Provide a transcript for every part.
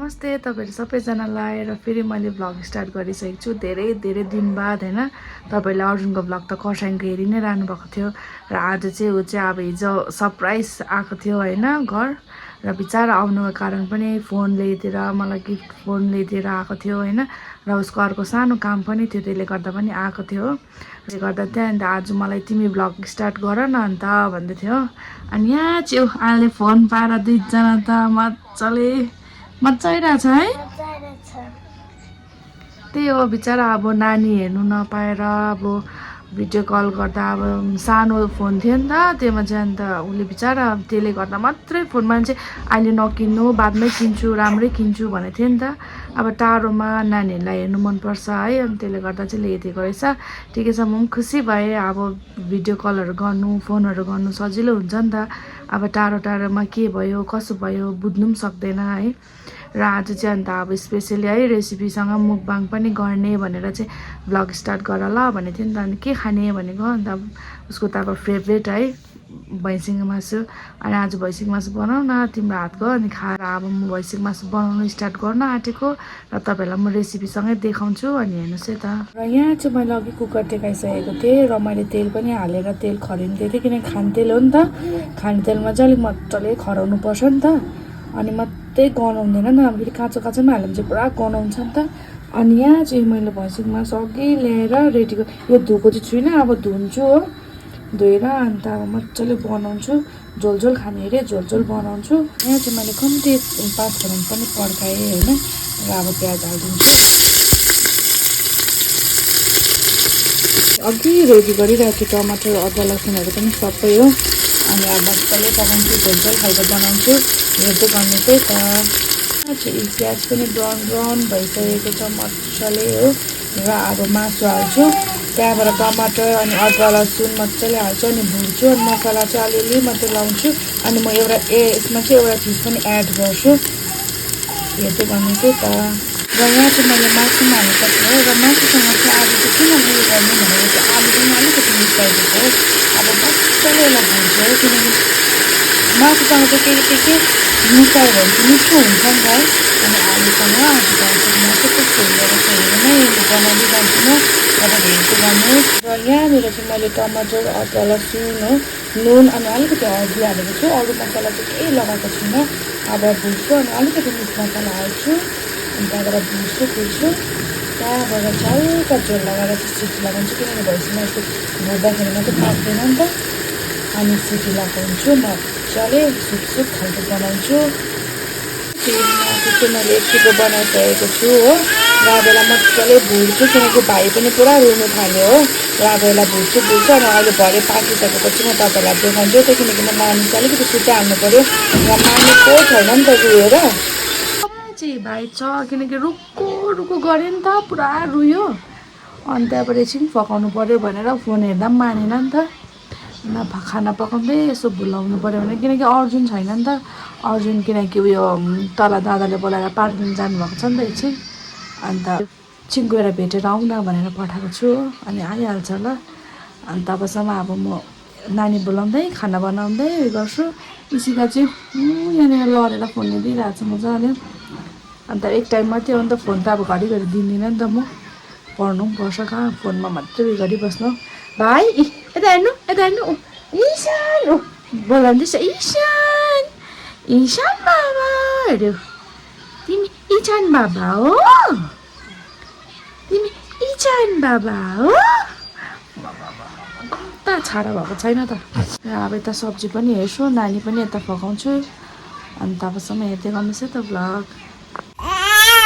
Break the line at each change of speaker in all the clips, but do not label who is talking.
नमस्ते तपाईहरु सबैजनालाई र फेरि मैले भ्लग स्टार्ट गरिसकेको छु धेरै दिन बाद हैन। तपाईहरुले अर्जुनको भ्लग त खरसाङको हेरि नै रहनु भएको थियो र आज चाहिँ उ चाहिँ अब हिजो सरप्राइज आएको थियो हैन घर र बिचारा आउनुको कारण पनि फोन ल्याइदिएर मलाई गिफ्ट फोन ल्याइदिएर आएको थियो हैन र उसको अर्को सानो काम पनि थियो त्यसले गर्दा पनि आएको थियो। त्यसले गर्दा चाहिँ अन्त आज मलाई तिमी भ्लग स्टार्ट गर न अन्त भन्दै थियो। अनि यहाँ चाहिँ आले फोन पाएर दुईजना त मजा आइरहेछ है। त्यही हो बिचारा अब नानी हेर्नु नपाएर अब भिडियो कल गर्दा अब सानो फोन थियो नि त त्यसमा चाहिँ अन्त उसले बिचारा त्यसले गर्दा मात्रै फोनमा चाहिँ अहिले नकिन्नु बादमै किन्छु राम्रै किन्छु भनेको थियो नि त। अब टाढोमा नानीहरूलाई हेर्नु मनपर्छ है अनि त्यसले गर्दा चाहिँ ल्याइदिएको रहेछ। ठिकै छ म पनि खुसी भएँ। अब भिडियो कलहरू गर्नु फोनहरू गर्नु सजिलो हुन्छ नि त। अब टाढोमा के भयो कसो भयो बुझ्नु पनि सक्दैन है। र आज चाहिँ अन्त अब स्पेसली है रेसिपीसँग मुकबाङ पनि गर्ने भनेर चाहिँ भ्लग स्टार्ट गर ल भनेको थियो नि त। अनि के खाने भनेको अन्त उसको त अब फेभरेट है भैँसीको मासु। अनि आज भैँसीको मासु बनाऊ न तिम्रो हातको अनि खाएर अब म भैँसीको मासु बनाउनु स्टार्ट गर्न आँटेको र तपाईँहरूलाई म रेसिपीसँगै देखाउँछु। अनि हेर्नुहोस् है त। र यहाँ चाहिँ मैले अघि कुकर टेकाइसकेको थिएँ र मैले तेल पनि हालेर तेल खरिदिएको थिएँ किनकि खानेतेल हो नि त। खानेतेलमा चाहिँ अलिक मजाले खराउनु पर्छ नि त अनि मात्रै गनाउँदैन नि। अब फेरि काँचो काँचोमा हाल्यो भने चाहिँ पुरा गनाउँछ नि त। अनि यहाँ चाहिँ मैले भैँसीको मासु अघि ल्याएर रेडी यो धोएको चाहिँ छुइनँ अब धुन्छु हो धोएर अन्त अब मजाले बनाउँछु। झोल खाने अरे झोल बनाउँछु। यहाँ चाहिँ मैले कम्ती 5 फोरन पनि पड्काएँ होइन र अब प्याज हालिदिन्छु। अघि रेडी गरिरहेको छु टमाटर अदुवा लसुनहरू पनि सबै हो। अनि अब मजाले पकाउँछु झोल खालको बनाउँछु हेर्दै गर्नु चाहिँ त। प्याज पनि ब्राउन भइसकेको छ मजाले हो र अब मासु हाल्छु। त्यहाँबाट टमाटर अनि अदुवा लसुन मजाले हाल्छु अनि भुट्छु अनि मसला चाहिँ अलिअलि मात्रै लाउँछु। अनि म यसमा चाहिँ एउटा चिज पनि एड गर्छु हेर्दै गर्नु चाहिँ त। र यहाँ चाहिँ मैले मासुमा हाल्नुपर्छ हो र मासुसँग चाहिँ आज चाहिँ किन उयो गर्नु भनेर चाहिँ आलु पनि अलिकति मिक्स गरिदिएको हो। अब मजाले यसलाई भुट्छु है किनकि मासुसँग चाहिँ के मिसायो भने चाहिँ मिठो हुन्छ नि त है। अनि आलुसँग मासु कस्तो हुँदो रहेछ हेर्नु नै बनाउँदै जान्छु म तपाईँ हेर्दै गर्नुहोस्। र यहाँनिर चाहिँ मैले टमाटर अदुवा लसुन हो नुन अनि अलिकति हर्दी हालेको छु। अरू मसला चाहिँ केही लगाएको छुइनँ। अब भुट्छु अनि अलिकति मिक्स मसला हाल्छु अनि त्यहाँबाट भुट्छु त्यहाँबाट चाहिँ हल्का झोल लगाएर चाहिँ सिटी लगाउँछु किनकि भैँसीमा यस्तो भुट्दाखेरि मात्रै पाक्दैन नि त। अनि सिटी लगाएको हुन्छु मजाले सुप खालको बनाउँछु। मासु चाहिँ मैले यतिको बनाइसकेको छु हो र अब यसलाई मजाले भुट्छु किनकि भाइ पनि पुरा रुनु थाल्यो हो र अब यसलाई भुट्छु अनि अहिले भरे पाकिसकेपछि म तपाईँहरूलाई देखाउँछु। त्यो किनकि म नानी चाहिँ अलिकति सुताइहाल्नु पऱ्यो र मानेको छैन नि त रुएर चाहिँ भाइ छ किनकि रुक्को गऱ्यो नि त पुरा रुयो। अनि त्यहाँबाट एकछिन पकाउनु पऱ्यो भनेर फोन हेर्दा पनि मानेन नि त। खाना पकाउँदै यसो भुलाउनु पऱ्यो भने किनकि अर्जुन छैन नि त। अर्जुन किनकि उयो तल दादाले बोलाएर पार्किङ जानुभएको छ नि त एकछिन अन्त एकछिन गएर भेटेर आउँ न भनेर पठाएको छु। अनि आइहाल्छ ल। अनि तबसम्म अब म नानी बोलाउँदै खाना बनाउँदै उयो गर्छु। इसिका चाहिँ यहाँनिर लडेर फोन हेरिरहेको छ मजाले। अन्त एक टाइम मात्रै हो नि त फोन त अब घरिघरि दिँदिनँ नि त म पढ्नु पनि पर्छ कहाँ फोनमा मात्रै उयो गरिबस्नु। भाइ यता हेर्नु ईशान बोलाउँदैछ ईशान बाबा अरे तिमी ईशान बाबा हो कता छाडा भएको छैन त। र अब यता सब्जी पनि हेर्छु नानी पनि यता पकाउँछु अनि तबसम्म हेर्दै गर्नुहोस् है त भ्लग।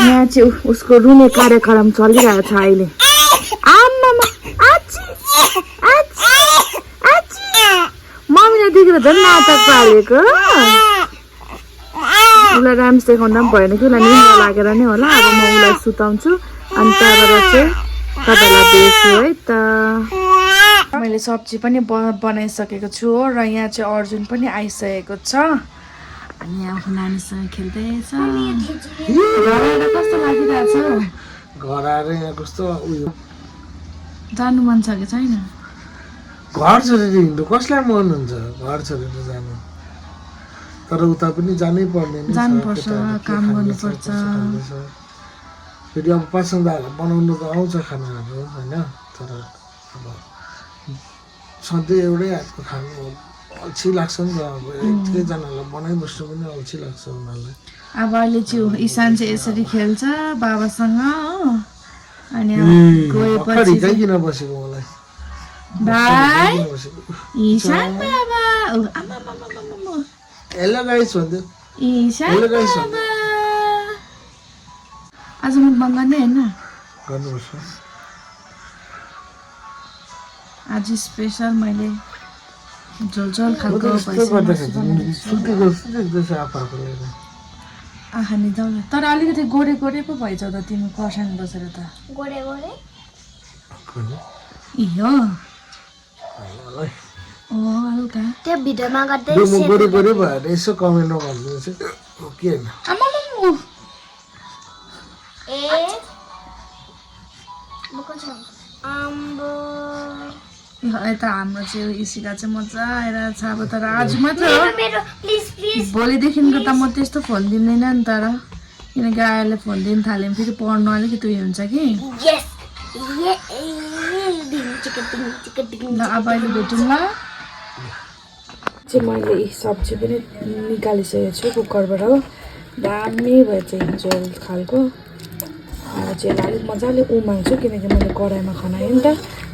यहाँ चाहिँ उसको रुने कार्यक्रम चलिरहेको छ अहिले। आमामा मम्मीले देखेर झन् नाटक पालेको उसलाई राम्स देखाउँदा पनि भएन कि उसलाई निन्द्रा लागेर नै होला। अब म उसलाई सुताउँछु अनि त्यहाँबाट चाहिँ तपाईँलाई भेट्छु है त। मैले सब्जी पनि बनाइसकेको छु हो र यहाँ चाहिँ अर्जुन पनि आइसकेको छ अनि आफ्नो नानीसँग खेल्दैछ। घर आएर कस्तो लागिरहेछ
घर आएर यहाँ कस्तो उयो
जानु मन छ कि छैन?
घर छोडेर हिँड्नु कसलाई मन हुन्छ घर छोडेर जानु? तर उता पनि जानै पर्ने नै छ,
जानुपर्छ,
केटाहरूले के
काम
खाँदैछ,
गर्नुपर्छ।
कसो खाँदैछ। फेरि अब पासङ्गाहरूलाई बनाउनु त आउँछ खानाहरू होइन, तर अब सधैँ एउटै हातको खानु अल्छी लाग्छ नि त। अब एकजनालाई बनाइबस्नु पनि अल्छी लाग्छ उनीहरूलाई।
अब अहिले चाहिँ ईशान चाहिँ यसरी खेल्छ बाबासँग हो, अनि अब
भर्खर
गएपछि चाहिँ
हिँडाइकन बसेको मलाई।
भाइ
हिँडाइकन बसेको।
ईशान बाबा आमा
हेलो गाइस भन्दै
ईशान
हेलो गाइस
बाबा आज मुखबाङ गर्ने होइन,
गर्नुपर्छ।
आज स्पेसल मैले झोलझोल खालको
यस्तो गर्दाखेरि सुतेको जस्तो देख्दैछ आफूले।
आँखा निदाउला, तर अलिकति गोरे गोरे पो भइजाउ त तिमी खर्साङ बसेर त।
गोरे गोरे
इहो ओ हल्का
त्यो भिडियोमा गर्दै
म गोरे गोरे भएर यसो कमेन्टमा भनिदिनुहोस् के होइन।
आमा
ए बुको छ आम्बो
यता हाम्रो चाहिँ इसिका चाहिँ मजा आइरहेको छ। अब तर आज मात्र हो,
मेरो प्लिज प्लिज
भोलिदेखिको त म त्यस्तो फोन दिँदैन नि, तर किनकि आयाले फोन दिन थाल्यो भने फेरि पढ्नु अलिकति उयो हुन्छ कि।
यस ये चिकन
ल अब अहिले भेटौँ ल। चाहिँ मैले यी सब्जी पनि निकालिसकेको छु कुकरबाट हो, दामी भयो चाहिँ झोल खालको। अब चाहिँ अलिक मजाले उमाल्छु किनकि मैले कराईमा खनाएँ नि त।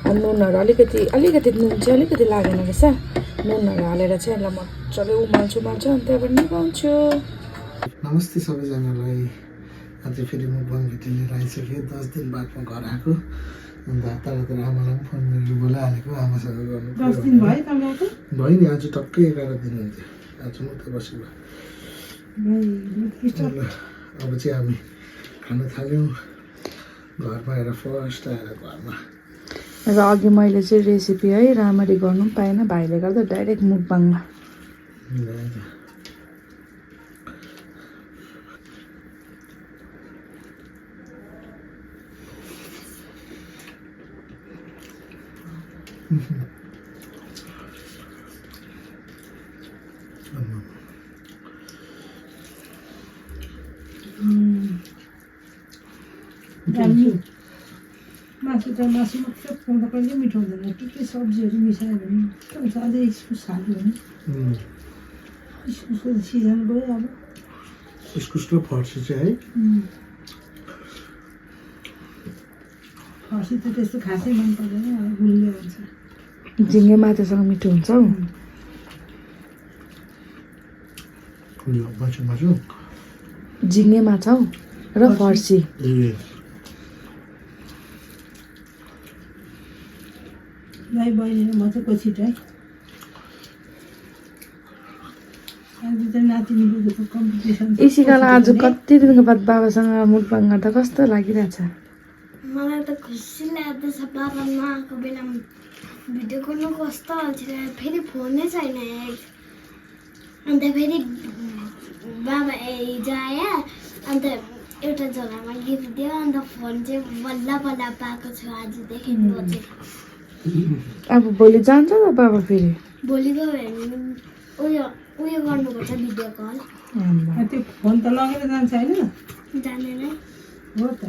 नुनहरू अलिकति नुन चाहिँ अलिकति लागेन रहेछ, नुनहरू हालेर चाहिँ यसलाई मजाले उमाल्छु अनि त्यहाँबाट निकाल्छु।
नमस्ते सबैजनालाई। आज फेरि म बङ्गीटी लिएर आइसकेँ। 10 दिन बाद म घर आएको। अन्त तर आमालाई पनि फोन गरेर बोलाइहालेको, आमासँग गर्नु।
10 दिन भयो तपाईँको?
भयो नि, आज टक्कै 11 दिन हुन्थ्यो। आज मात्रै बसेको। अब चाहिँ हामी खाना थाल्यौँ। घरमा आएर फर्स्ट आएर घरमा
र अघि मैले चाहिँ रेसिपी है राम्ररी गर्नु पनि पाएन, भाइले गर्दा डाइरेक्ट मुखबाङमा।
मासु त मासु मात्रै खुवाउँदा कहिले मिठो हुँदैन, के सब्जीहरू मिसायो भने अझै इस्कुस हाल्यो भने इस्कुसको सिजन गयो। अब
इस्कुस र फर्सी चाहिँ है,
फर्सी त त्यस्तो खासै मन पर्दैन, अब गुलियो हुन्छ।
झिङ्गे माछासँग मिठो हुन्छ हौ।
मासु
झिङ्गे माछा हौ र फर्सी।
दाइ बहिनीले मजाको छिटो है। आज त नातिनीको कम्पिटिसन।
इसिकालाई आज कति दिनको बाद बाबासँग मुखबाङ गर्दा कस्तो लागिरहेछ?
मलाई त खुसी लाग्दैछ। बाबा नआएको बेलामा भिडियो गर्नु कस्तो अल्छी लाग्यो। फेरि फोनै छैन। अन्त फेरि बाबा हिजो आयो, अन्त एउटा झोलामा गिफ्ट दियो, अन्त फोन चाहिँ बल्ल बल्ल पाएको छु आजदेखि।
अब भोलि जान्छ त बाबा फेरि?
भोलि गयो भने उयो गर्नुपर्छ, भिडियो कल।
त्यो फोन त लगेर जान्छ होइन?
जानेन
हो त।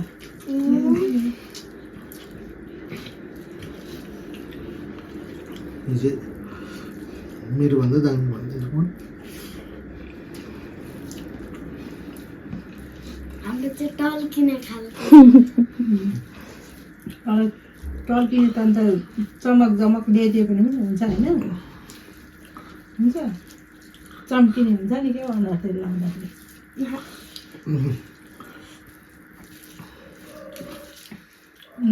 मेरो भन्दा दामी भन्दैछ फोन।
हाम्रो चाहिँ टल्किने खालको।
टल्किने त अन्त चमक जमक ल्याइदियो भने पनि हुन्छ होइन? हुन्छ चम्किने हुन्छ नि क्या अनुहारतिर लाउँदाखेरि।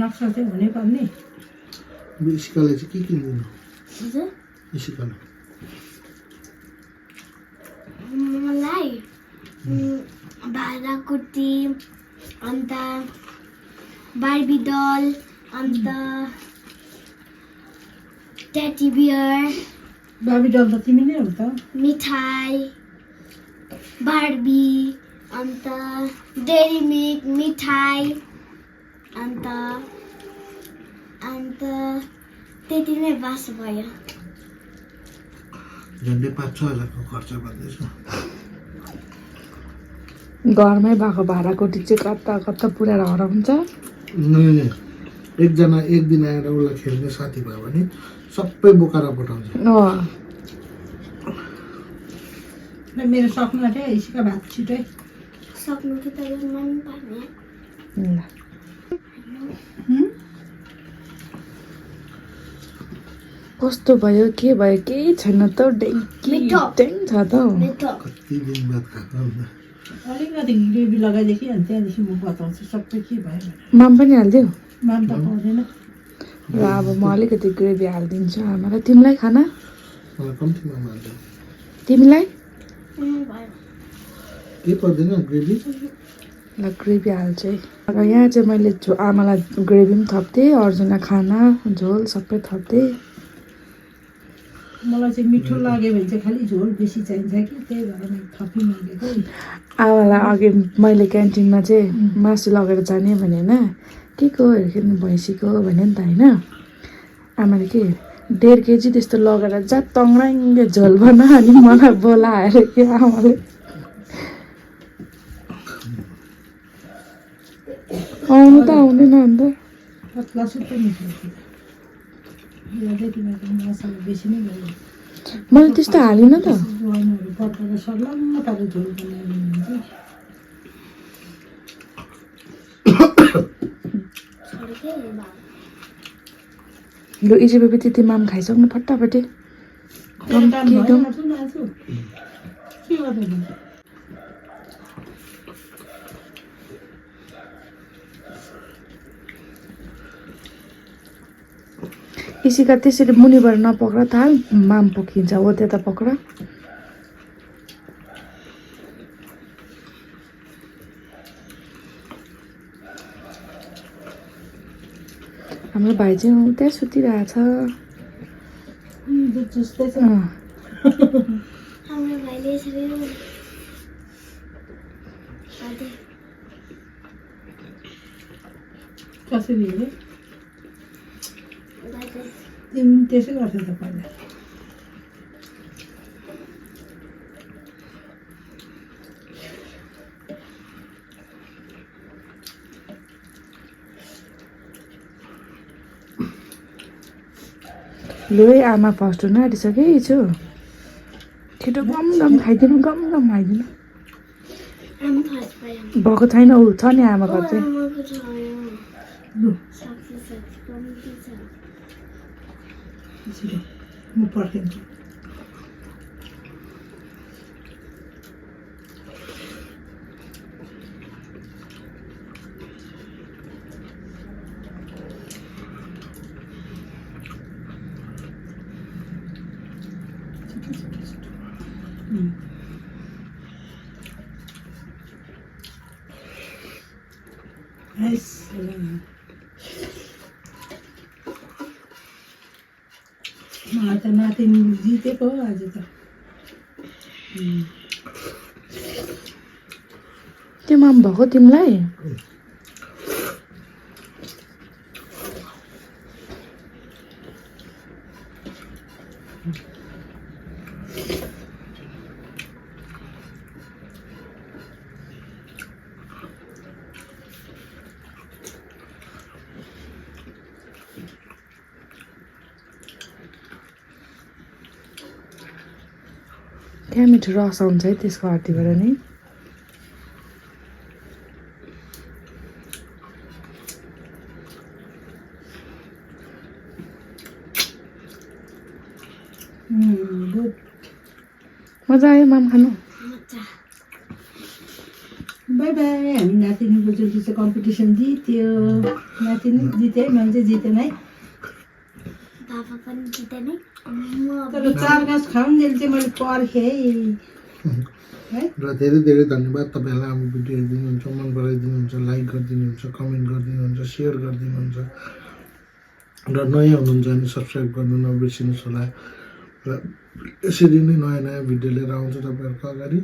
नक्सा चाहिँ हुनैपर्ने।
इसिकालाई चाहिँ के किनिदिनु?
हजुर
इसिकालाई
मलाई भाँडाकुटी, अन्त बार्बी डल, अन्त टेडी बियर,
बाबी डल त तिमी नै हो त।
मिठाई, बार्बी, अन्त डेरी मिल्क मिठाई, अन्त त्यति नै बास भयो।
झन्डै 5-6 हजारको खर्च भन्दैछु।
घरमै भएको भाडाकोटी चाहिँ कता कता पुऱ्याएर हराउँछ।
नहीं, एकजना एक दिन आएर उसलाई खेल्ने साथी भयो भने सबै बोकाएर पठाउँछ।
मेरो सपना थियो इस्का भात छिटै
सक्नु कि तर मन पर्ने
कस्तो भयो के भयो केही छैन त डेङ्की ड्याङ छ त
मिठो
कति दिन बाद खाएको अन्त।
अलिकति ग्रेभी लगाइदेखि अनि त्यहाँदेखि म बताउँछु सबै के भयो भनेर।
माम पनि हालिदियो
माम त पाउँदैन।
र अब म अलिकति ग्रेभी हालिदिन्छु आमालाई। तिमीलाई खाना
मलाई कम्तीमा हाल्छ।
तिमीलाई
भयो
के पर्दैन ग्रेभी।
ल ग्रेभी हाल्छु है। र यहाँ चाहिँ मैले आमालाई ग्रेभी पनि थप्थेँ, अर्जुनलाई खाना झोल सबै थप्थेँ।
मलाई चाहिँ मिठो लाग्यो भने चाहिँ खालि झोल बेसी चाहिन्छ कि त्यही भएर मैले थपिमागेको।
आमालाई अघि मैले क्यान्टिनमा चाहिँ मासु लगेर जाने भने होइन के को हेर्नु भैँसीको भने नि त होइन। आमाले के 1.5 केजी त्यस्तो लगेर जा तङ्राङ्गे झोल बना अनि मलाई बोलाएर कि आमाले आउनु त आउँदैन अन्त।
पतला सुत्तै मिठो मसला बेसी नै भयो।
मैले त्यस्तो हालिनँ त।
ज्वाइनहरू पकाएर सल्लाह पारेर झोल बनाएर हुन्छ।
लु इजी बेबी त्यति माम खाइसक्नु फटाफटी। इसीका त्यसरी मुनिबाट नपक्र थाल माम पकिन्छ हो त्यता पक्र। हाम्रो भाइ चाहिँ उतै सुतिरहेछ।
हाम्रो भाइले यसरी
कसरी हेरे तिमी त्यसै गर्थ्यौ त पहिला।
लु है आमा फर्स्ट हुन आँटिसक्यो छु। छिटो गम गम खाइदिनु गम गम खाइदिनु। भएको छैन ऊ छ नि आमाको चाहिँ।
म पर्खिन्छु। मलाई त नातिनी जितेको हो आज त।
त्यो माम भएको तिमीलाई क्या मिठो रस आउँछ है त्यसको हड्डीबाट नि। मजा आयो माम खानु।
By by. हामी नातिनीको जुन चाहिँ कम्पिटिसन जित्यो। नातिनी जिते है मैले चाहिँ जितेन है।
बाबा पनि जितेन
तर 4 गाँस खाउन्जेल चाहिँ मैले पर्खेँ है।
र धेरै धेरै धन्यवाद तपाईँहरूलाई हाम्रो भिडियो हेरिदिनुहुन्छ, मन पराइदिनुहुन्छ, लाइक गरिदिनुहुन्छ, कमेन्ट गरिदिनुहुन्छ, सेयर गरिदिनुहुन्छ र नयाँ हुनुहुन्छ भने सब्सक्राइब गर्नु नबिर्सिनुहोस् होला। र यसरी नै नयाँ नयाँ भिडियो लिएर आउँछु तपाईँहरूको अगाडि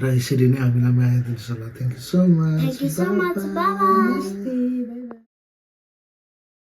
र यसरी नै हामीलाई माया दिनुहोस् होला। Thank you so much.
Thank you so much. Bye bye.